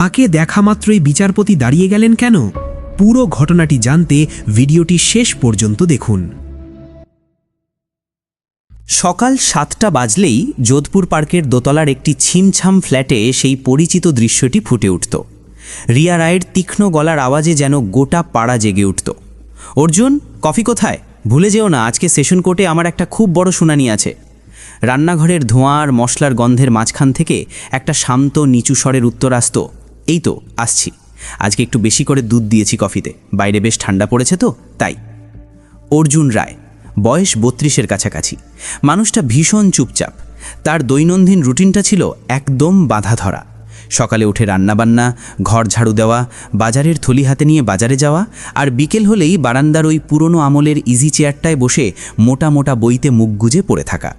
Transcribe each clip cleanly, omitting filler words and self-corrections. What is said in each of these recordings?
তাকে দেখা মাত্রই বিচারপতি দাঁড়িয়ে গেলেন কেন? পুরো ঘটনাটি জানতে ভিডিওটি শেষ পর্যন্ত দেখুন। সকাল 7টা বাজলেই যোধপুর পার্কের দোতলার একটি ছিমছাম ফ্ল্যাটে সেই পরিচিত দৃশ্যটি ফুটে উঠত। রিয়া রায়ের তীক্ষ্ণ গলার আওয়াজে যেন গোটা পাড়া জেগে উঠত। অর্জুন, কফি কোথায়? ভুলে যেও না, আজকে সেশন কোর্টে আমার একটা খুব বড় শুনানি আছে। রান্নাঘরের ধোঁয়া আর মশলার গন্ধের মাঝখান থেকে একটা শান্ত নিচু স্বরের উত্তর আসত, এই তো আসছি। আজকে একটু বেশি করে দুধ দিয়েছি কফিতে, বাইরে বেশ ঠান্ডা পড়েছে তো তাই। অর্জুন রায়, বয়স 32-এর কাছাকাছি। মানুষটা ভীষণ চুপচাপ। তার দৈনন্দিন রুটিনটা ছিল একদম বাঁধা ধরা। সকালে উঠে রান্নাবান্না, ঘর ঝাড়ু দেওয়া, বাজারের থলি হাতে নিয়ে বাজারে যাওয়া, আর বিকেল হলেই বারান্দার ওই পুরনো আমলের ইজি চেয়ারটায় বসে মোটা মোটা বইতে মুখ গুজে পড়ে থাকা।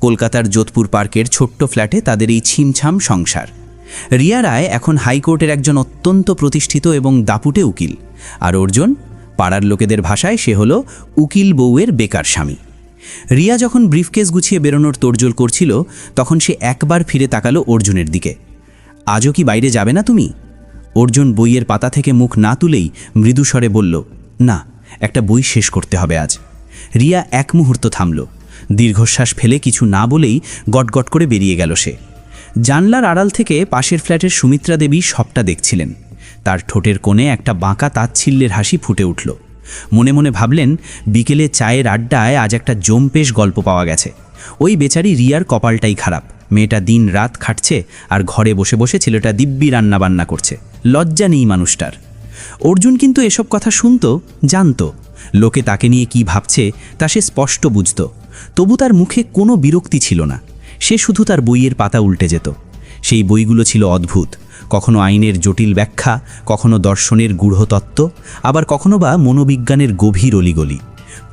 কলকাতার যোধপুর পার্কের ছোট্ট ফ্ল্যাটে তাদের এই ছিমছাম সংসার। রিয়া রায় এখন হাইকোর্টের একজন অত্যন্ত প্রতিষ্ঠিত এবং দাপুটে উকিল, আর অর্জুন, পাড়ার লোকেদের ভাষায় সে হলো উকিল বউয়ের বেকার স্বামী। রিয়া যখন ব্রিফকেস গুছিয়ে বেরোনোর তোড়জোড় করছিল, তখন সে একবার ফিরে তাকালো অর্জুনের দিকে। আজও কি বাইরে যাবে না তুমি? অর্জুন বইয়ের পাতা থেকে মুখ না তুলেই মৃদু স্বরে বলল, না, একটা বই শেষ করতে হবে আজ। রিয়া এক মুহূর্ত থামল। দীর্ঘশ্বাস ফেলে কিছু না বলেই গটগট করে বেরিয়ে গেল সে। জানলার আড়াল থেকে পাশের ফ্ল্যাটের সুমিত্রা দেবী সবটা দেখছিলেন। তার ঠোঁটের কোণে একটা বাঁকা তাচ্ছিল্যের হাসি ফুটে উঠল। মনে মনে ভাবলেন, বিকেলে চায়ের আড্ডায় আজ একটা জম্পেশ গল্প পাওয়া গেছে। ওই বেচারি রিয়ার কপালটাই খারাপ। মেয়েটা দিন রাত খাটছে আর ঘরে বসে বসে ছেলেটা দিব্যি রান্নাবান্না করছে। লজ্জা নেই মানুষটার। অর্জুন কিন্তু এসব কথা শুনত, জানত। লোকে তাকে নিয়ে কি ভাবছে তা সে স্পষ্ট বুঝত। তবু তার মুখে কোনো বিরক্তি ছিল না। সে শুধু তার বইয়ের পাতা উল্টে যেত। সেই বইগুলো ছিল অদ্ভুত। কখনো আইনের জটিল ব্যাখ্যা, কখনো দর্শনের গূঢ় তত্ত্ব, আবার কখনো বা মনোবিজ্ঞানের গভীর অলিগলি।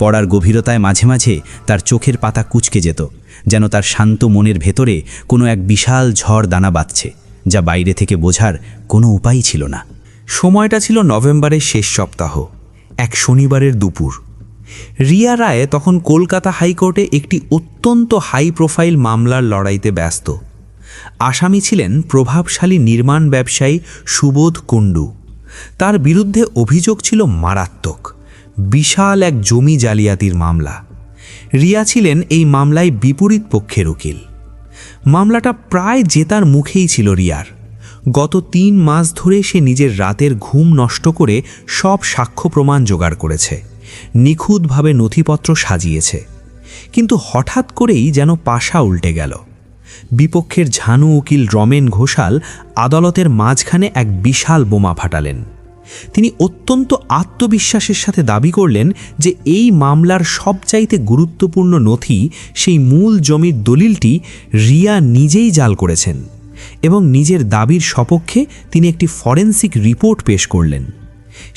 পড়ার গভীরতায় মাঝে মাঝে তার চোখের পাতা কুঁচকে যেত, যেন তার শান্ত মনের ভেতরে কোনো এক বিশাল ঝড় দানা বাঁধছে, যা বাইরে থেকে বোঝার কোনো উপায় ছিল না। সময়টা ছিল নভেম্বরের শেষ সপ্তাহ, এক শনিবারের দুপুর। রিয়া রায় তখন কলকাতা হাইকোর্টে একটি অত্যন্ত হাই প্রোফাইল মামলার লড়াইতে ব্যস্ত। আসামি ছিলেন প্রভাবশালী নির্মাণ ব্যবসায়ী সুবোধ কুণ্ডু। তার বিরুদ্ধে অভিযোগ ছিল মারাত্মক, বিশাল এক জমি জালিয়াতির মামলা। রিয়া ছিলেন এই মামলায় বিপরীত পক্ষের উকিল। মামলাটা প্রায় জেতার মুখেই ছিল রিয়ার। গত 3 মাস ধরে সে নিজের রাতের ঘুম নষ্ট করে সব সাক্ষ্য প্রমাণ জোগাড় করেছে, নিখুঁতভাবে নথিপত্র সাজিয়েছে। কিন্তু হঠাৎ করেই যেন পাশা উল্টে গেল। বিপক্ষের ঝানু উকিল রমেন ঘোষাল আদালতের মাঝখানে এক বিশাল বোমা ফাটালেন। তিনি অত্যন্ত আত্মবিশ্বাসের সাথে দাবি করলেন যে এই মামলার সবচাইতে গুরুত্বপূর্ণ নথি, সেই মূল জমির দলিলটি রিয়া নিজেই জাল করেছেন, এবং নিজের দাবির সপক্ষে তিনি একটি ফরেনসিক রিপোর্ট পেশ করলেন।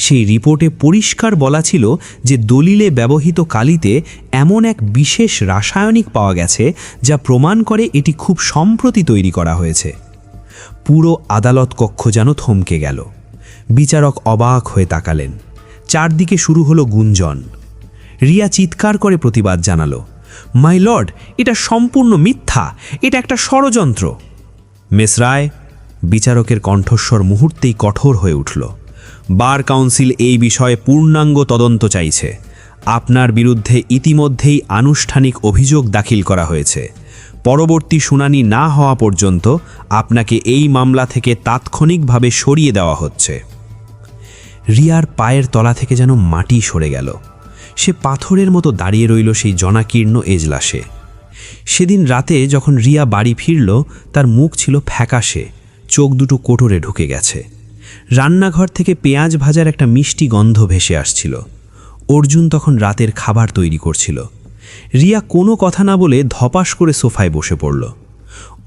সেই রিপোর্টে পরিষ্কার বলা ছিল যে দলিলে ব্যবহৃত কালিতে এমন এক বিশেষ রাসায়নিক পাওয়া গেছে যা প্রমাণ করে এটি খুব সম্প্রতি তৈরি করা হয়েছে। পুরো আদালত কক্ষ যেন থমকে গেল। বিচারক অবাক হয়ে তাকালেন। চারদিকে শুরু হলো গুঞ্জন। রিয়া চিৎকার করে প্রতিবাদ জানালো, মাই লর্ড, এটা সম্পূর্ণ মিথ্যা, এটা একটা ষড়যন্ত্র। মিস রায়, বিচারকের কণ্ঠস্বর মুহূর্তেই কঠোর হয়ে উঠল। বার কাউন্সিল এই বিষয়ে পূর্ণাঙ্গ তদন্ত চাইছে। আপনার বিরুদ্ধে ইতিমধ্যেই আনুষ্ঠানিক অভিযোগ দাখিল করা হয়েছে। পরবর্তী শুনানি না হওয়া পর্যন্ত আপনাকে এই মামলা থেকে তাৎক্ষণিকভাবে সরিয়ে দেওয়া হচ্ছে। রিয়ার পায়ের তলা থেকে যেন মাটি সরে গেল। সে পাথরের মতো দাঁড়িয়ে রইল সেই জনাকীর্ণ এজলাসে। সেদিন রাতে যখন রিয়া বাড়ি ফিরল, তার মুখ ছিল ফ্যাকাশে, চোখ দুটো কোটরে ঢুকে গেছে। রান্নাঘর থেকে পেঁয়াজ ভাজার একটা মিষ্টি গন্ধ ভেসে আসছিল। অর্জুন তখন রাতের খাবার তৈরি করছিল। রিয়া কোনো কথা না বলে ধপাস করে সোফায় বসে পড়ল।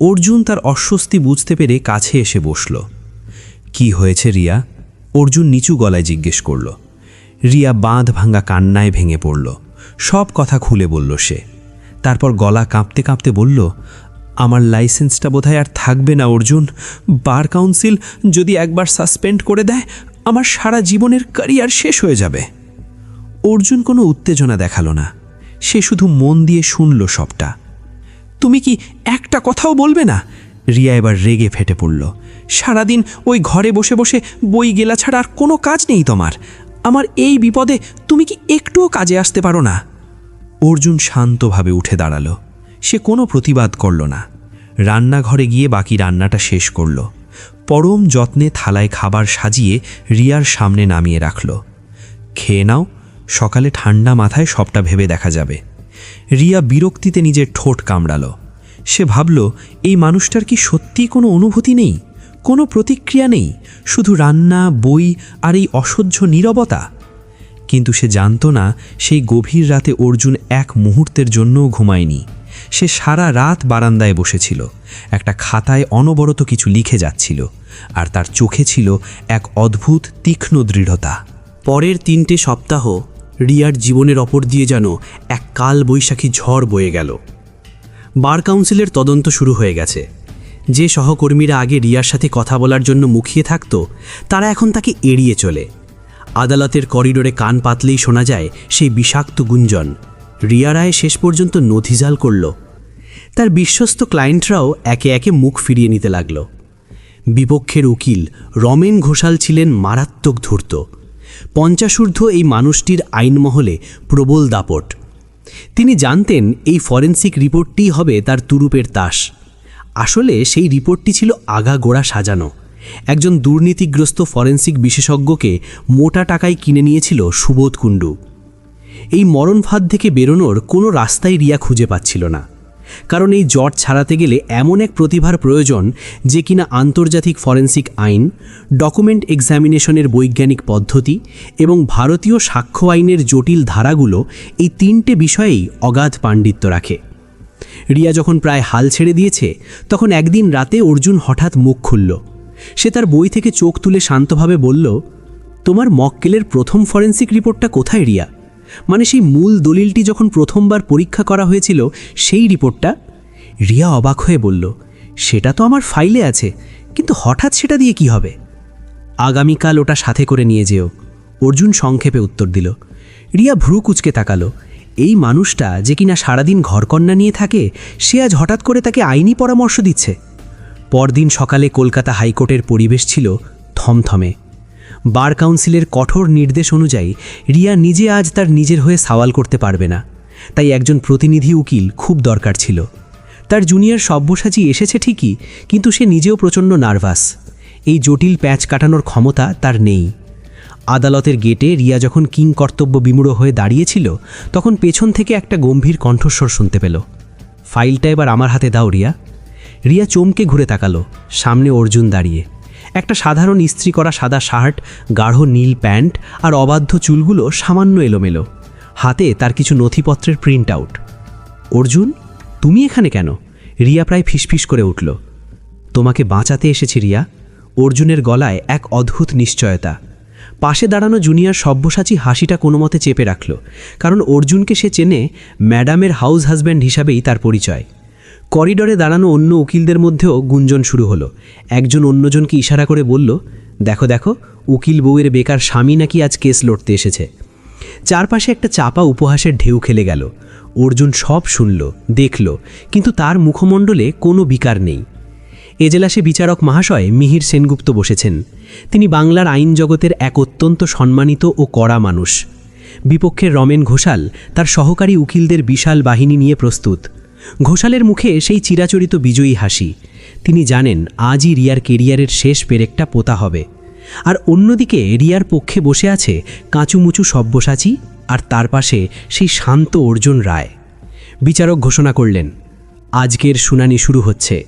অর্জুন তার অস্বস্তি বুঝতে পেরে কাছে এসে বসল। কি হয়েছে রিয়া? অর্জুন নিচু গলায় জিজ্ঞেস করল। রিয়া বাঁধ ভাঙা কান্নায় ভেঙে পড়ল। সব কথা খুলে বলল সে। তারপর গলা কাঁপতে কাঁপতে বলল, আমার লাইসেন্সটা বোধহয় আর থাকবে না অর্জুন। বার কাউন্সিল যদি একবার সাসপেন্ড করে দেয়, আমার সারা জীবনের ক্যারিয়ার শেষ হয়ে যাবে। অর্জুন কোনো উত্তেজনা দেখালো না। সে শুধু মন দিয়ে শুনল সবটা। তুমি কি একটা কথাও বলবে না? রিয়া এবার রেগে ফেটে পড়ল। সারাদিন ওই ঘরে বসে বসে বই গেলা ছাড়া আর কোনো কাজ নেই তোমার। আমার এই বিপদে তুমি কি একটুও কাজে আসতে পারো না? অর্জুন শান্তভাবে উঠে দাঁড়ালো। সে কোনো প্রতিবাদ করল না। রান্নাঘরে গিয়ে বাকি রান্নাটা শেষ করল। পরম যত্নে থালায় খাবার সাজিয়ে রিয়ার সামনে নামিয়ে রাখল। খেয়ে নাও, সকালে ঠান্ডা মাথায় সবটা ভেবে দেখা যাবে। রিয়া বিরক্তিতে নিজের ঠোঁট কামড়াল। সে ভাবল, এই মানুষটার কি সত্যিই কোনো অনুভূতি নেই, কোনো প্রতিক্রিয়া নেই, শুধু রান্না, বই আর এই অসহ্য নীরবতা। কিন্তু সে জানত না, সেই গভীর রাতে অর্জুন এক মুহূর্তের জন্যও ঘুমায়নি। সে সারা রাত বারান্দায় বসেছিল, একটা খাতায় অনবরত কিছু লিখে যাচ্ছিল, আর তার চোখে ছিল এক অদ্ভুত তীক্ষ্ণ দৃঢ়তা। পরের 3টে সপ্তাহ রিয়ার জীবনের ওপর দিয়ে যেন এক কাল বৈশাখী ঝড় বয়ে গেল। বার কাউন্সিলের তদন্ত শুরু হয়ে গেছে। যে সহকর্মীরা আগে রিয়ার সাথে কথা বলার জন্য মুখিয়ে থাকত, তারা এখন তাকে এড়িয়ে চলে। আদালতের করিডোরে কান পাতলেই শোনা যায় সেই বিষাক্ত গুঞ্জন। রিয়া রায় শেষ পর্যন্ত নথিজাল করল। তার বিশ্বস্ত ক্লায়েন্টরাও একে একে মুখ ফিরিয়ে নিতে লাগল। বিপক্ষের উকিল রমেন ঘোষাল ছিলেন মারাত্মক ধূর্ত। 50 ঊর্ধ্ব এই মানুষটির আইনমহলে প্রবল দাপট। তিনি জানতেন এই ফরেনসিক রিপোর্টটিই হবে তার তুরুপের তাস। আসলে সেই রিপোর্টটি ছিল আগাগোড়া সাজানো। একজন দুর্নীতিগ্রস্ত ফরেনসিক বিশেষজ্ঞকে মোটা টাকায় কিনে নিয়েছিল সুবোধ কুণ্ডু। এই মরণফাঁদ থেকে বেরোনোর কোনো রাস্তাই রিয়া খুঁজে পাচ্ছিল না। কারণ এই জট ছাড়াতে গেলে এমন এক প্রতিভার প্রয়োজন যে কিনা আন্তর্জাতিক ফরেনসিক আইন, ডকুমেন্ট এক্সামিনেশনের বৈজ্ঞানিক পদ্ধতি এবং ভারতীয় সাক্ষ্য আইনের জটিল ধারাগুলো, এই 3টে বিষয়েই অগাধ পাণ্ডিত্য রাখে। রিয়া যখন প্রায় হাল ছেড়ে দিয়েছে, তখন একদিন রাতে অর্জুন হঠাৎ মুখ খুলল। সে তার বই থেকে চোখ তুলে শান্তভাবে বলল, তোমার মক্কেলের প্রথম ফরেনসিক রিপোর্টটা কোথায় রিয়া? মানে সেই মূল দলিলটি যখন প্রথমবার পরীক্ষা করা হয়েছিল, সেই রিপোর্টটা? রিয়া অবাক হয়ে বলল, সেটা তো আমার ফাইলে আছে, কিন্তু হঠাৎ সেটা দিয়ে কি হবে? আগামীকাল ওটা সাথে করে নিয়ে যেও, অর্জুন সংক্ষেপে উত্তর দিল। রিয়া ভ্রু কুঁচকে তাকালো। এই মানুষটা যে কিনা সারাদিন ঘরকন্না নিয়ে থাকে, সে আজ হঠাৎ করে তাকে আইনি পরামর্শ দিচ্ছে। পরদিন সকালে কলকাতা হাইকোর্টের পরিবেশ ছিল থমথমে। বার কাউন্সিলের কঠোর নির্দেশ অনুযায়ী রিয়া নিজে আজ তার নিজের হয়ে সওয়াল করতে পারবে না। তাই একজন প্রতিনিধি উকিল খুব দরকার ছিল। তার জুনিয়র সব্যসাচী এসেছে ঠিকই, কিন্তু সে নিজেও প্রচণ্ড নার্ভাস। এই জটিল প্যাচ কাটানোর ক্ষমতা তার নেই। আদালতের গেটে রিয়া যখন কিংকর্তব্য বিমূঢ় হয়ে দাঁড়িয়েছিল, তখন পেছন থেকে একটা গম্ভীর কণ্ঠস্বর শুনতে পেল, ফাইলটা এবার আমার হাতে দাও রিয়া। রিয়া চমকে ঘুরে তাকালো। সামনে অর্জুন দাঁড়িয়ে। একটা সাধারণ ইস্ত্রি করা সাদা শার্ট, গাঢ় নীল প্যান্ট আর অবাধ্য চুলগুলো সামান্য এলোমেলো। হাতে তার কিছু নথিপত্রের প্রিন্ট আউট। অর্জুন, তুমি এখানে কেন? রিয়া প্রায় ফিসফিস করে উঠল। তোমাকে বাঁচাতে এসেছি রিয়া। অর্জুনের গলায় এক অদ্ভুত নিশ্চয়তা। পাশে দাঁড়ানো জুনিয়র সব্যসাচী হাসিটা কোনো মতে চেপে রাখল, কারণ অর্জুনকে সে চেনে, ম্যাডামের হাউস হাজব্যান্ড হিসাবেই তার পরিচয়। করিডোরে দাঁড়ানো অন্য উকিলদের মধ্যেও গুঞ্জন শুরু হলো। একজন অন্যজনকে ইশারা করে বলল, দেখো দেখো, উকিল বউয়ের বেকার স্বামী নাকি আজ কেস লড়তে এসেছে। চারপাশে একটা চাপা উপহাসের ঢেউ খেলে গেল। অর্জুন সব শুনল, দেখল, কিন্তু তার মুখমণ্ডলে কোনো বিকার নেই। এজলাসে বিচারক মহাশয় মিহির সেনগুপ্ত বসেছেন। তিনি বাংলার আইন জগতের এক অত্যন্ত সম্মানিত ও কড়া মানুষ। বিপক্ষের রমেন ঘোষাল তার সহকারী উকিলদের বিশাল বাহিনী নিয়ে প্রস্তুত। ঘোষালের মুখে সেই চিরাচরিত বিজয়ী হাসি। তিনি জানেন আজই রিয়ার কেরিয়ারের শেষ পেরেকটা পোতা হবে। আর অন্যদিকে রিয়ার পক্ষে বসে আছে কাঁচুমুচু সব্যসাচী, আর তার পাশে সেই শান্ত অর্জুন রায়। বিচারক ঘোষণা করলেন, আজকের শুনানি শুরু হচ্ছে।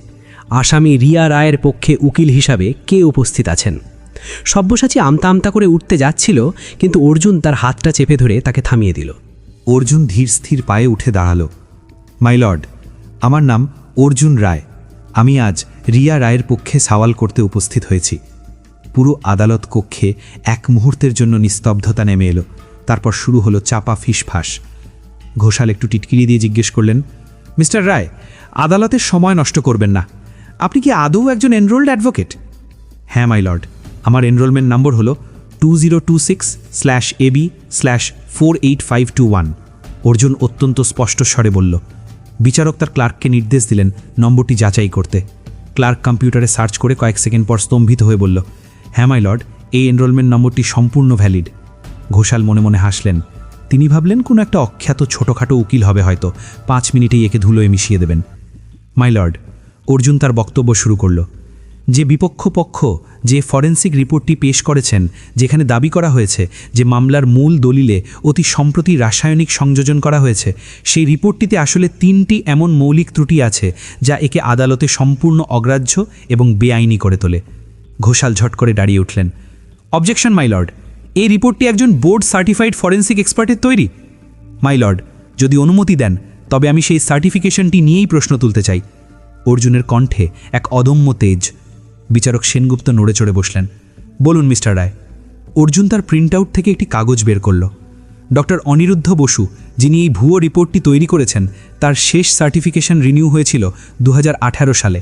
আসামি রিয়া রায়ের পক্ষে উকিল হিসাবে কে উপস্থিত আছেন? সব্যসাচী আমতা আমতা করে উঠতে যাচ্ছিল, কিন্তু অর্জুন তার হাতটা চেপে ধরে তাকে থামিয়ে দিল। অর্জুন ধীর স্থির পায়ে উঠে দাঁড়ালো। মাই লর্ড, আমার নাম অর্জুন রায়। আমি আজ রিয়া রায়ের পক্ষে সওয়াল করতে উপস্থিত হয়েছি। পুরো আদালত কক্ষে এক মুহূর্তের জন্য নিস্তব্ধতা নেমে এলো। তারপর শুরু হলো চাপা ফিসফাস। ঘোষাল একটু টিটকিরি দিয়ে জিজ্ঞেস করলেন, মিস্টার রায়, আদালতের সময় নষ্ট করবেন না। আপনি কি আদৌ একজন এনরোল্ড অ্যাডভোকেট? হ্যাঁ মাই লর্ড, আমার এনরোলমেন্ট নম্বর হলো 2026/AB/48521। অর্জুন অত্যন্ত স্পষ্ট স্বরে বলল। বিচারক তার ক্লার্ককে নির্দেশ দিলেন নম্বরটি যাচাই করতে। ক্লার্ক কম্পিউটারে সার্চ করে কয়েক সেকেন্ড পর স্তম্ভিত হয়ে বলল, হ্যাঁ মাই লর্ড, এই এনরোলমেন্ট নম্বরটি সম্পূর্ণ ভ্যালিড। ঘোষাল মনে মনে হাসলেন। তিনি ভাবলেন কোনো একটা অখ্যাত ছোটোখাটো উকিল হবে হয়তো, 5 মিনিটেই একে ধুলোয় মিশিয়ে দেবেন। মাই লর্ড, অর্জুন তার বক্তব্য শুরু করল। যে বিপক্ষ পক্ষ যে ফরেন্সিক রিপোর্টটি পেশ করেছেন, যেখানে দাবি করা হয়েছে যে মামলার মূল দলিলে অতি সম্প্রতি রাসায়নিক সংযোজন করা হয়েছে, সেই রিপোর্টটিতে আসলে 3টি এমন মৌলিক ত্রুটি আছে যা একে আদালতে সম্পূর্ণ অগ্রাহ্য এবং বেআইনি করে তোলে। ঘোষাল ঝট করে দাঁড়িয়ে উঠলেন। অবজেকশন মাই লর্ড, এই রিপোর্টটি একজন বোর্ড সার্টিফাইড ফরেন্সিক এক্সপার্টের তৈরি। মাই লর্ড, যদি অনুমতি দেন তবে আমি সেই সার্টিফিকেশনটি নিয়েই প্রশ্ন তুলতে চাই। অর্জুনের কণ্ঠে এক অদম্য তেজ। বিচারক সেনগুপ্ত নড়ে চড়ে বসলেন। বলুন মিস্টার রায়। অর্জুন তার প্রিন্ট আউট থেকে একটি কাগজ বের করল। ডক্টর অনিরুদ্ধ বসু, যিনি এই ভুয়ো রিপোর্টটি তৈরি করেছেন, তার শেষ সার্টিফিকেশন রিনিউ হয়েছিল 2018 সালে।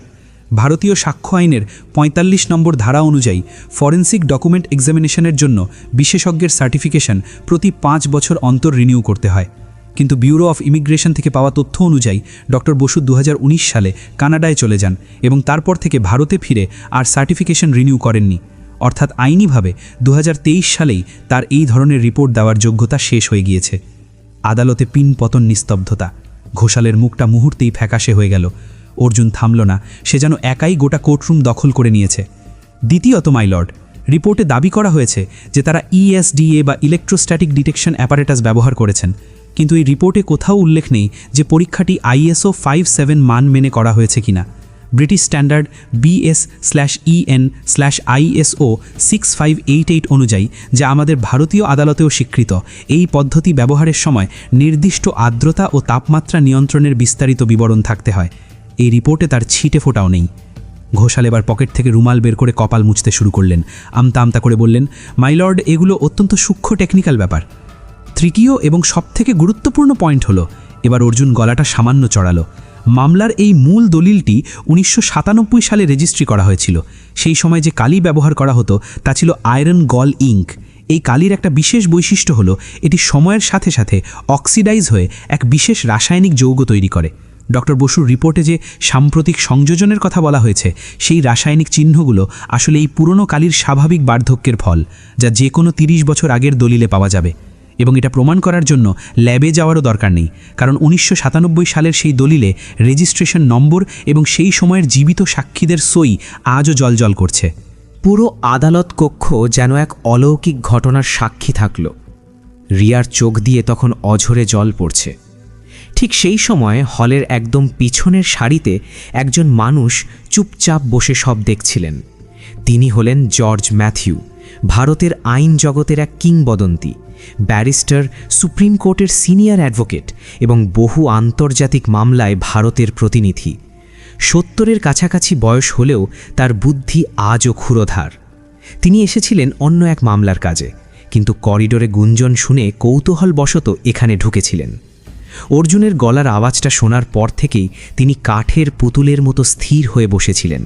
ভারতীয় সাক্ষ্য আইনের 45 নম্বর ধারা অনুযায়ী ফরেন্সিক ডকুমেন্ট এক্সামিনেশনের জন্য বিশেষজ্ঞের সার্টিফিকেশন প্রতি 5 বছর অন্তর রিনিউ করতে হয়। কিন্তু ব্যুরো অফ ইমিগ্রেশন থেকে পাওয়া তথ্য অনুযায়ী ডক্টর বসু 2019 সালে কানাডায় চলে যান এবং তারপর থেকে ভারতে ফিরে আর সার্টিফিকেশন রিনিউ করেননি। অর্থাৎ আইনিভাবে 2023 সালেই তার এই ধরনের রিপোর্ট দেওয়ার যোগ্যতা শেষ হয়ে গিয়েছে। আদালতে পিন পতন নিস্তব্ধতা। ঘোষালের মুখটা মুহূর্তেই ফ্যাকাশে হয়ে গেল। অর্জুন থামল না, সে যেন একাই গোটা কোর্টরুম দখল করে নিয়েছে। দ্বিতীয়ত মাই লর্ড, রিপোর্টে দাবি করা হয়েছে যে তারা ESDA বা ইলেকট্রোস্ট্যাটিক ডিটেকশন অ্যাপারেটাস ব্যবহার করেছেন, কিন্তু এই রিপোর্টে কোথাও উল্লেখ নেই যে পরীক্ষাটি ISO 57 মান মেনে করা হয়েছে কিনা। ব্রিটিশ স্ট্যান্ডার্ড BS/EN/ISO 6588 অনুযায়ী, যা আমাদের ভারতীয় আদালতেও স্বীকৃত, এই পদ্ধতি ব্যবহারের সময় নির্দিষ্ট আর্দ্রতা ও তাপমাত্রা নিয়ন্ত্রণের বিস্তারিত বিবরণ থাকতে হয়। এই রিপোর্টে তার ছিটে ফোটাও নেই। ঘোষাল এবার পকেট থেকে রুমাল বের করে কপাল মুছতে শুরু করলেন। আমতা আমতা করে বললেন, মাই লর্ড, এগুলো অত্যন্ত সূক্ষ্ম টেকনিক্যাল ব্যাপার। তৃতীয় এবং সবথেকে গুরুত্বপূর্ণ পয়েন্ট হলো, এবার অর্জুন গলাটা সামান্য চড়ালো, মামলার এই মূল দলিলটি 1997 সালে রেজিস্ট্রি করা হয়েছিল। সেই সময় যে কালি ব্যবহার করা হতো তা ছিল আয়রন গল ইঙ্ক। এই কালির একটা বিশেষ বৈশিষ্ট্য হলো এটি সময়ের সাথে সাথে অক্সিডাইজ হয়ে এক বিশেষ রাসায়নিক যৌগ তৈরি করে। ডক্টর বসুর রিপোর্টে যে সাম্প্রতিক সংযোজনের কথা বলা হয়েছে, সেই রাসায়নিক চিহ্নগুলো আসলে এই পুরনো কালির স্বাভাবিক বার্ধক্যের ফল, যা যে কোনো 30 বছর আগের দলিলে পাওয়া যাবে। এবং এটা প্রমাণ করার জন্য ল্যাবে যাওয়ারও দরকার নেই, কারণ 1997 সালের সেই দলিলে রেজিস্ট্রেশন নম্বর এবং সেই সময়ের জীবিত সাক্ষীদের সই আজও জলজল করছে। পুরো আদালত কক্ষ যেন এক অলৌকিক ঘটনার সাক্ষী থাকল। রিয়ার চোখ দিয়ে তখন অঝরে জল পড়ছে। ঠিক সেই সময় হলের একদম পিছনের সারিতে একজন মানুষ চুপচাপ বসে সব দেখছিলেন। তিনি হলেন জর্জ ম্যাথিউ, ভারতের আইন জগতের এক কিংবদন্তি, ব্যারিস্টার, সুপ্রিম কোর্টের সিনিয়র অ্যাডভোকেট এবং বহু আন্তর্জাতিক মামলায় ভারতের প্রতিনিধি। 70-এর কাছাকাছি বয়স হলেও তার বুদ্ধি আজও ক্ষুরোধার। তিনি এসেছিলেন অন্য এক মামলার কাজে, কিন্তু করিডোরে গুঞ্জন শুনে কৌতূহলবশত এখানে ঢুকেছিলেন। অর্জুনের গলার আওয়াজটা শোনার পর থেকেই তিনি কাঠের পুতুলের মতো স্থির হয়ে বসেছিলেন।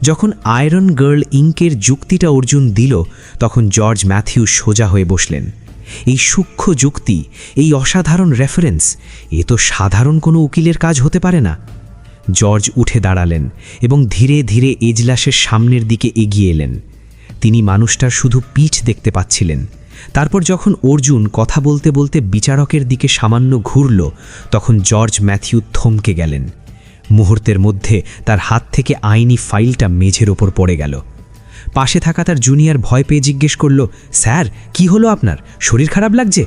যখন আয়রন গার্ল ইঙ্কের যুক্তিটা অর্জুন দিল, তখন জর্জ ম্যাথিউ সোজা হয়ে বসলেন। এই সূক্ষ্ম যুক্তি, এই অসাধারণ রেফারেন্স, এ তো সাধারণ কোনো উকিলের কাজ হতে পারে না। জর্জ উঠে দাঁড়ালেন এবং ধীরে ধীরে এজলাসের সামনের দিকে এগিয়ে এলেন। তিনি মানুষটার শুধু পিঠ দেখতে পাচ্ছিলেন। তারপর যখন অর্জুন কথা বলতে বলতে বিচারকের দিকে সামান্য ঘুরল, তখন জর্জ ম্যাথিউ থমকে গেলেন। মুহূর্তের মধ্যে তার হাত থেকে আইনি ফাইলটা মেঝের ওপর পড়ে গেল। পাশে থাকা তার জুনিয়র ভয় পেয়ে জিজ্ঞেস করল, স্যার, কি হলো আপনার? শরীর খারাপ লাগছে?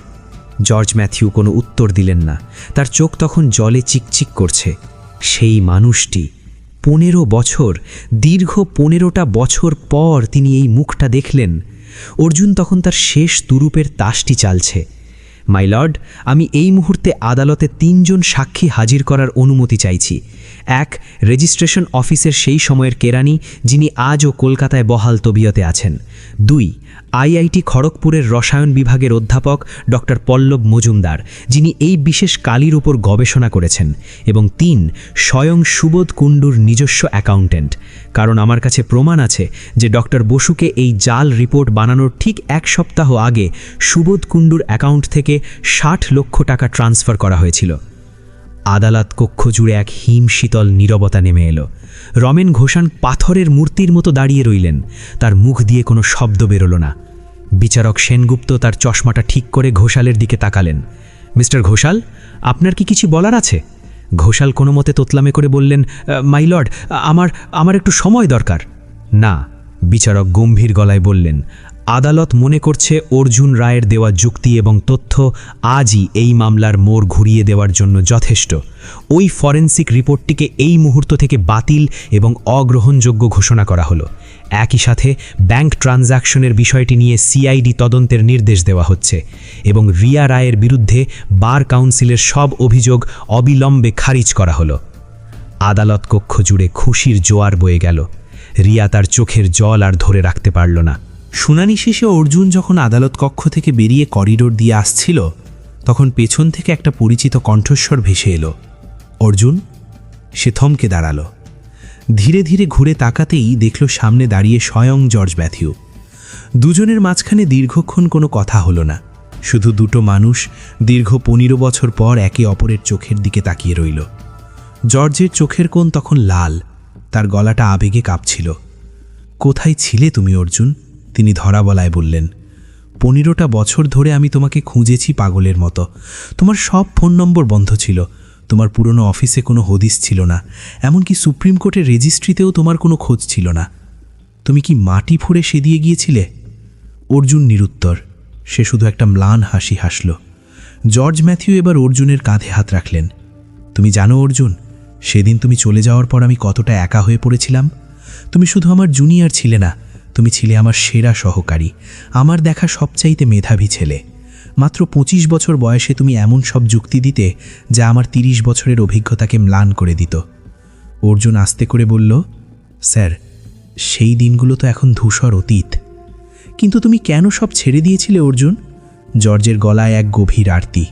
জর্জ ম্যাথিউ কোনো উত্তর দিলেন না। তার চোখ তখন জলে চিকচিক করছে। সেই মানুষটি 15 বছর, দীর্ঘ 15টা বছর পর তিনি এই মুখটা দেখলেন। অর্জুন তখন তার শেষ তুরুপের তাসটি চালছে। মাই লর্ড, আমি এই মুহূর্তে আদালতে 3 জন সাক্ষী হাজির করার অনুমতি চাইছি। 1, রেজিস্ট্রেশন অফিসের সেই সময়ের কেরানি, যিনি আজও কলকাতায় বহাল তবিয়তে আছেন। 2, IIT খড়গপুরের রসায়ন বিভাগের অধ্যাপক ডক্টর পল্লব মজুমদার, যিনি এই বিশেষ কালির উপর গবেষণা করেছেন। এবং 3, স্বয়ং সুবোধ কুণ্ডুর নিজস্ব অ্যাকাউন্টেন্ট, কারণ আমার কাছে প্রমাণ আছে যে ডক্টর বসুকে এই জাল রিপোর্ট বানানোর ঠিক 1 সপ্তাহ আগে সুবোধ কুণ্ডুর অ্যাকাউন্ট থেকে 60 লক্ষ টাকা ট্রান্সফার করা হয়েছিল। আদালত কক্ষ জুড়ে এক হিমশীতল নীরবতা নেমে এলো। রমেন ঘোষাণ পাথরের মূর্তির মতো দাঁড়িয়ে রইলেন, তার মুখ দিয়ে কোনো শব্দ বেরোল না। বিচারক সেনগুপ্ত তার চশমাটা ঠিক করে ঘোষালের দিকে তাকালেন। মিস্টার ঘোষাল, আপনার কি কিছু বলার আছে? ঘোষাল কোনো মতে তোতলামে করে বললেন, মাই লর্ড, আমার একটু সময় দরকার। না, বিচারক গম্ভীর গলায় বললেন, আদালত মনে করছে অর্জুন রায়ের দেওয়া যুক্তি এবং তথ্য আজই এই মামলার মোড় ঘুরিয়ে দেওয়ার জন্য যথেষ্ট। ওই ফরেনসিক রিপোর্টটিকে এই মুহূর্ত থেকে বাতিল এবং অগ্রহণযোগ্য ঘোষণা করা হলো। একই সাথে ব্যাংক ট্রানজ্যাকশনের বিষয়টি নিয়ে সিআইডি তদন্তের নির্দেশ দেওয়া হচ্ছে এবং রিয়া রায়ের বিরুদ্ধে বার কাউন্সিলের সব অভিযোগ অবিলম্বে খারিজ করা হলো। আদালত কক্ষ জুড়ে খুশির জোয়ার বয়ে গেল। রিয়া তার চোখের জল আর ধরে রাখতে পারল না। শুনানি শেষে অর্জুন যখন আদালত কক্ষ থেকে বেরিয়ে করিডোর দিয়ে আসছিল, তখন পেছন থেকে একটা পরিচিত কণ্ঠস্বর ভেসে এলো, অর্জুন। সে থমকে দাঁড়ালো। ধীরে ধীরে ঘুরে তাকাতেই দেখল সামনে দাঁড়িয়ে স্বয়ং জর্জ ম্যাথিউ। দুজনের মাঝখানে দীর্ঘক্ষণ কোনো কথা হলো না, শুধু দুটো মানুষ দীর্ঘ 15 বছর পর একে অপরের চোখের দিকে তাকিয়ে রইল। জর্জের চোখের কোণ তখন লাল, তার গলাটা আবেগে কাঁপছিল। কোথায় ছিলে তুমি অর্জুন? তিনি ধরা বলায় বললেন। 15টা বছর ধরে আমি তোমাকে খুঁজেছি পাগলের মতো। তোমার সব ফোন নম্বর বন্ধ ছিল, তোমার পুরনো অফিসে কোনো হদিস ছিল না, এমনকি সুপ্রিম কোর্টের রেজিস্ট্রিতেও তোমার কোনো খোঁজ ছিল না। তুমি কি মাটি ফুঁড়ে সেদিয়ে গিয়েছিলে? অর্জুন নিরুত্তর, সে শুধু একটা ম্লান হাসি হাসল। জর্জ ম্যাথিউ এবার অর্জুনের কাঁধে হাত রাখলেন। তুমি জানো অর্জুন, সেদিন তুমি চলে যাওয়ার পর আমি কতটা একা হয়ে পড়েছিলাম। তুমি শুধু আমার জুনিয়র ছিলে না, তুমি ছিলে আমার সেরা সহকারী, আমার দেখা সবচাইতে মেধাবী ছেলে। মাত্র 25 বছর বয়সে তুমি এমন সব যুক্তি দিতে যা আমার 30 বছরের অভিজ্ঞতাকে ম্লান করে দিত। অর্জুন আস্তে করে বলল, স্যার, সেই দিনগুলো তো এখন ধূসর অতীত। কিন্তু তুমি কেন সব ছেড়ে দিয়েছিলে অর্জুন? জর্জের গলায় এক গভীর আরতি।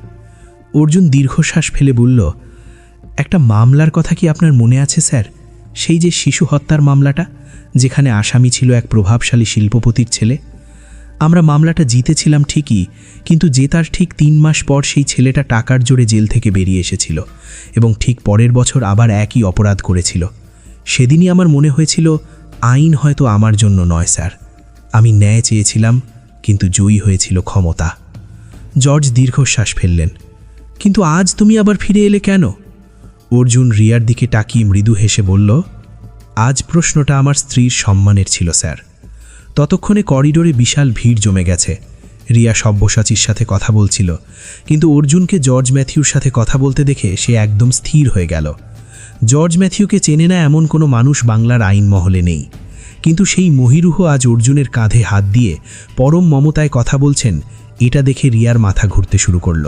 অর্জুন দীর্ঘশ্বাস ফেলে বলল, একটা মামলার কথা কি আপনার মনে আছে স্যার? সেই যে শিশু হত্যার মামলাটা, যেখানে আসামি ছিল এক প্রভাবশালী শিল্পপতির ছেলে। আমরা মামলাটা জিতেছিলাম ঠিকই, কিন্তু জেতার ঠিক 3 মাস পর সেই ছেলেটা টাকার জোরে জেল থেকে বেরিয়ে এসেছিল এবং ঠিক পরের বছর আবার একই অপরাধ করেছিল। সেদিনই আমার মনে হয়েছিল আইন হয়তো আমার জন্য নয় স্যার। আমি ন্যায় চেয়েছিলাম, কিন্তু জয়ী হয়েছিল ক্ষমতা। জর্জ দীর্ঘশ্বাস ফেললেন। কিন্তু আজ তুমি আবার ফিরে এলে কেন? অর্জুন রিয়ার দিকে তাকিয়ে মৃদু হেসে বলল, আজ প্রশ্নটা আমার স্ত্রীর সম্মানের ছিল স্যার। ততক্ষণে করিডোরে বিশাল ভিড় জমে গেছে। রিয়া সব্যসাচীর সাথে কথা বলছিল, কিন্তু অর্জুনকে জর্জ ম্যাথিউর সাথে কথা বলতে দেখে সে একদম স্থির হয়ে গেল। জর্জ ম্যাথিউকে চেনে না এমন কোনো মানুষ বাংলার আইন মহলে নেই, কিন্তু সেই মহিরুহ আজ অর্জুনের কাঁধে হাত দিয়ে পরম মমতায় কথা বলছেন, এটা দেখে রিয়ার মাথা ঘুরতে শুরু করল।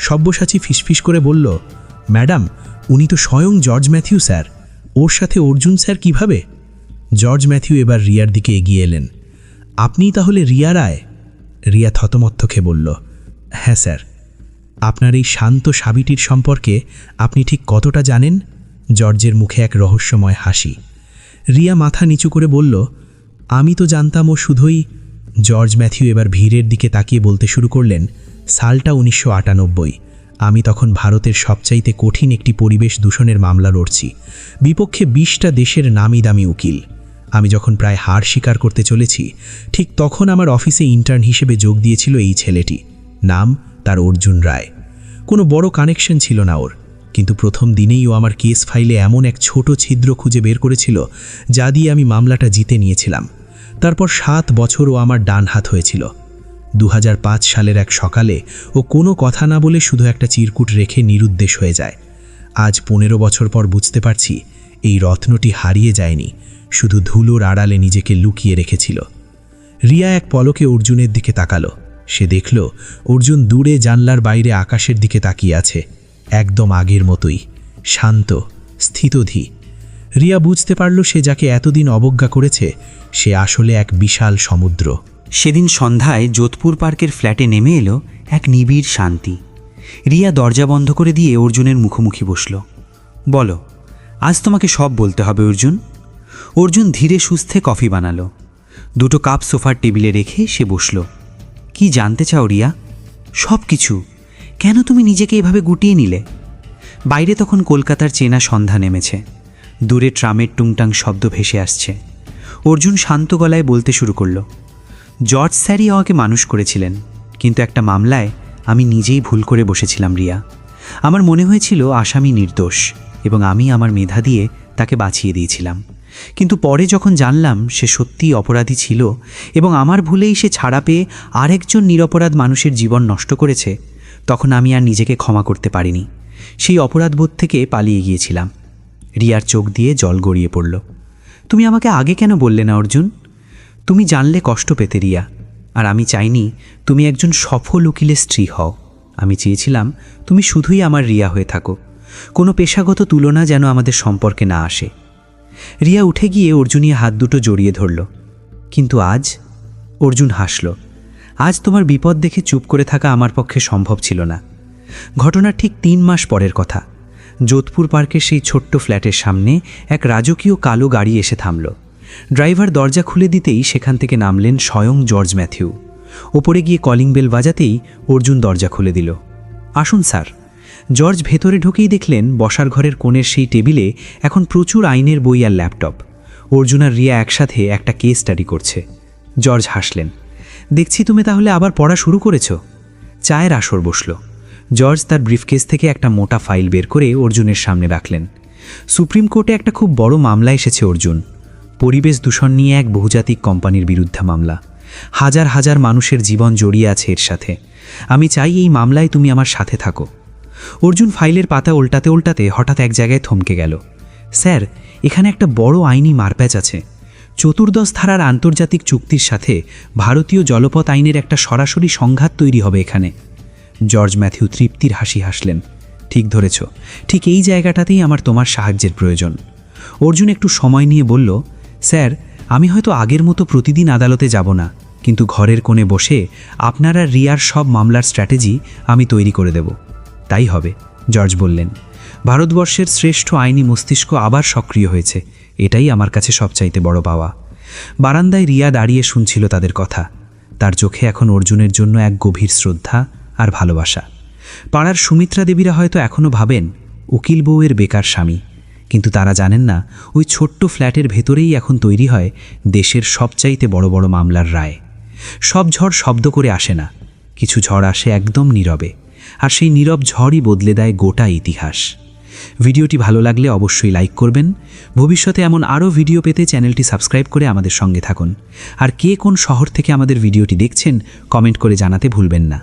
সব্যসাচী ফিসফিস করে বলল, ম্যাডাম, উনি তো স্বয়ং জর্জ ম্যাথিউ স্যার, ওর সাথে অর্জুন স্যার কিভাবে? জর্জ ম্যাথিউ এবার রিয়ার দিকে এগিয়ে এলেন। আপনিই তাহলে রিয়া রায়? রিয়া থতমথ খেয়ে বলল, হ্যাঁ স্যার। আপনার এই শান্ত সাবিটির সম্পর্কে আপনি ঠিক কতটা জানেন? জর্জের মুখে এক রহস্যময় হাসি। রিয়া মাথা নিচু করে বলল, আমি তো জানতাম ও শুধুই। জর্জ ম্যাথিউ এবার ভিড়ের দিকে তাকিয়ে বলতে শুরু করলেন, সালটা 1998। আমি তখন ভারতের সবচাইতে কঠিন একটি পরিবেশ দূষণের মামলা লড়ছি, বিপক্ষে 20টা দেশের নামি দামি উকিল। আমি যখন প্রায় হার স্বীকার করতে চলেছি, ঠিক তখন আমার অফিসে ইন্টার্ন হিসেবে যোগ দিয়েছিল এই ছেলেটি। নাম তার অর্জুন রায়। কোনো বড় কানেকশন ছিল না ওর, কিন্তু প্রথম দিনেই ও আমার কেস ফাইলে এমন এক ছোট ছিদ্র খুঁজে বের করেছিল যা দিয়ে আমি মামলাটা জিতে নিয়েছিলাম। তারপর 7 বছর ও আমার ডান হাত হয়েছিল। 2005 সালের এক সকালে ও কোনো কথা না বলে শুধু একটা চিরকুট রেখে নিরুদ্দেশ হয়ে যায়। আজ 15 বছর পর বুঝতে পারছি, এই রত্নটি হারিয়ে যায়নি, শুধু ধুলোর আড়ালে নিজেকে লুকিয়ে রেখেছিল। রিয়া এক পলকে অর্জুনের দিকে তাকালো। সে দেখল অর্জুন দূরে জানলার বাইরে আকাশের দিকে তাকিয়ে আছে, একদম আগের মতোই, শান্ত, স্থিতধী। রিয়া বুঝতে পারল সে যাকে এতদিন অবজ্ঞা করেছে সে আসলে এক বিশাল সমুদ্র। সেদিন সন্ধ্যায় যোধপুর পার্কের ফ্ল্যাটে নেমে এলো এক নিবিড় শান্তি। রিয়া দরজা বন্ধ করে দিয়ে অর্জুনের মুখোমুখি বসল। বলো, আজ তোমাকে সব বলতে হবে অর্জুন। অর্জুন ধীরে সুস্থে কফি বানালো। 2টো কাপ সোফার টেবিলে রেখে সে বসল। কি জানতে চাও রিয়া? সব কিছু। কেন তুমি নিজেকে এভাবে গুটিয়ে নিলে? বাইরে তখন কলকাতার চেনা সন্ধ্যা নেমেছে। দূরে ট্রামের টুংটাং শব্দ ভেসে আসছে। অর্জুন শান্ত গলায় বলতে শুরু করলো, জর্জ স্যারই আমাকে মানুষ করেছিলেন, কিন্তু একটা মামলায় আমি নিজেই ভুল করে বসেছিলাম রিয়া। আমার মনে হয়েছিল আসামি নির্দোষ এবং আমি আমার মেধা দিয়ে তাকে বাঁচিয়ে দিয়েছিলাম। কিন্তু পরে যখন জানলাম সে সত্যিই অপরাধী ছিল এবং আমার ভুলেই সে ছাড়া পেয়ে আরেকজন নিরপরাধ মানুষের জীবন নষ্ট করেছে, তখন আমি আর নিজেকে ক্ষমা করতে পারিনি। সেই অপরাধবোধ থেকে পালিয়ে গিয়েছিলাম। রিয়ার চোখ দিয়ে জল গড়িয়ে পড়ল। তুমি আমাকে আগে কেন বললে না অর্জুন? তুমি জানলে কষ্ট পেতে রিয়া, আর আমি চাইনি তুমি একজন সফল উকিলের স্ত্রী হও। আমি চেয়েছিলাম তুমি শুধুই আমার রিয়া হয়ে থাকো, কোনো পেশাগত তুলনা যেন আমাদের সম্পর্কে না আসে। রিয়া উঠে গিয়ে অর্জুনিয়া হাত দুটো জড়িয়ে ধরল। কিন্তু আজ? অর্জুন হাসল। আজ তোমার বিপদ দেখে চুপ করে থাকা আমার পক্ষে সম্ভব ছিল না। ঘটনার ঠিক 3 মাস পরের কথা। যোধপুর পার্কের সেই ছোট্ট ফ্ল্যাটের সামনে এক রাজকীয় কালো গাড়ি এসে থামল। ড্রাইভার দরজা খুলে দিতেই সেখান থেকে নামলেন স্বয়ং জর্জ ম্যাথিউ। ওপরে গিয়ে কলিং বেল বাজাতেই অর্জুন দরজা খুলে দিল। আসুন স্যার। জর্জ ভেতরে ঢুকেই দেখলেন বসার ঘরের কোণের সেই টেবিলে এখন প্রচুর আইনের বই আর ল্যাপটপ। অর্জুন আর রিয়া একসাথে একটা কেস স্টাডি করছে। জর্জ হাসলেন। দেখছি তুমি তাহলে আবার পড়া শুরু করেছ। চায়ের আসর বসল। জর্জ তার ব্রিফকেস থেকে একটা মোটা ফাইল বের করে অর্জুনের সামনে রাখলেন। সুপ্রিম কোর্টে একটা খুব বড় মামলা এসেছে অর্জুন। পরিবেশ দূষণ নিয়ে এক বহুজাতিক কোম্পানির বিরুদ্ধে মামলা। হাজার হাজার মানুষের জীবন জড়িয়ে আছে এর সাথে। আমি চাই এই মামলায় তুমি আমার সাথে থাকো। অর্জুন ফাইলের পাতা উল্টাতে উল্টাতে হঠাৎ এক জায়গায় থমকে গেল। স্যার, এখানে একটা বড় আইনি মারপ্যাচ আছে। 14 ধারার আন্তর্জাতিক চুক্তির সাথে ভারতীয় জলপথ আইনের একটা সরাসরি সংঘাত তৈরি হবে এখানে। জর্জ ম্যাথিউ তৃপ্তির হাসি হাসলেন। ঠিক ধরেছ, ঠিক এই জায়গাটাতেই আমার তোমার সাহায্যের প্রয়োজন। অর্জুন একটু সময় নিয়ে বলল, স্যার, আমি হয়তো আগের মতো প্রতিদিন আদালতে যাব না, কিন্তু ঘরের কোণে বসে আপনারা রিয়ার সব মামলার স্ট্র্যাটেজি আমি তৈরি করে দেব। তাই হবে, জর্জ বললেন। ভারতবর্ষের শ্রেষ্ঠ আইনি মস্তিষ্ক আবার সক্রিয় হয়েছে, এটাই আমার কাছে সবচাইতে বড় পাওয়া। বারান্দায় রিয়া দাঁড়িয়ে শুনছিল তাদের কথা। তার চোখে এখন অর্জুনের জন্য এক গভীর শ্রদ্ধা আর ভালোবাসা। পাড়ার সুমিত্রা দেবীরা হয়তো এখনও ভাবেন উকিল বউয়ের বেকার স্বামী, কিন্তু তারা জানেন না ওই ছোট্ট ফ্ল্যাটের ভেতরেই এখন তৈরি হয় দেশের সবচাইতে বড় বড় মামলার রায়। সব ঝড় শব্দ করে আসে না, কিছু ঝড় আসে একদম নীরবে, আর সেই নীরব ঝড়ই বদলে দেয় গোটা ইতিহাস। ভিডিওটি ভালো লাগলে অবশ্যই লাইক করবেন। ভবিষ্যতে এমন আরও ভিডিও পেতে চ্যানেলটি সাবস্ক্রাইব করে আমাদের সঙ্গে থাকুন। আর কে কোন শহর থেকে আমাদের ভিডিওটি দেখছেন কমেন্ট করে জানাতে ভুলবেন না।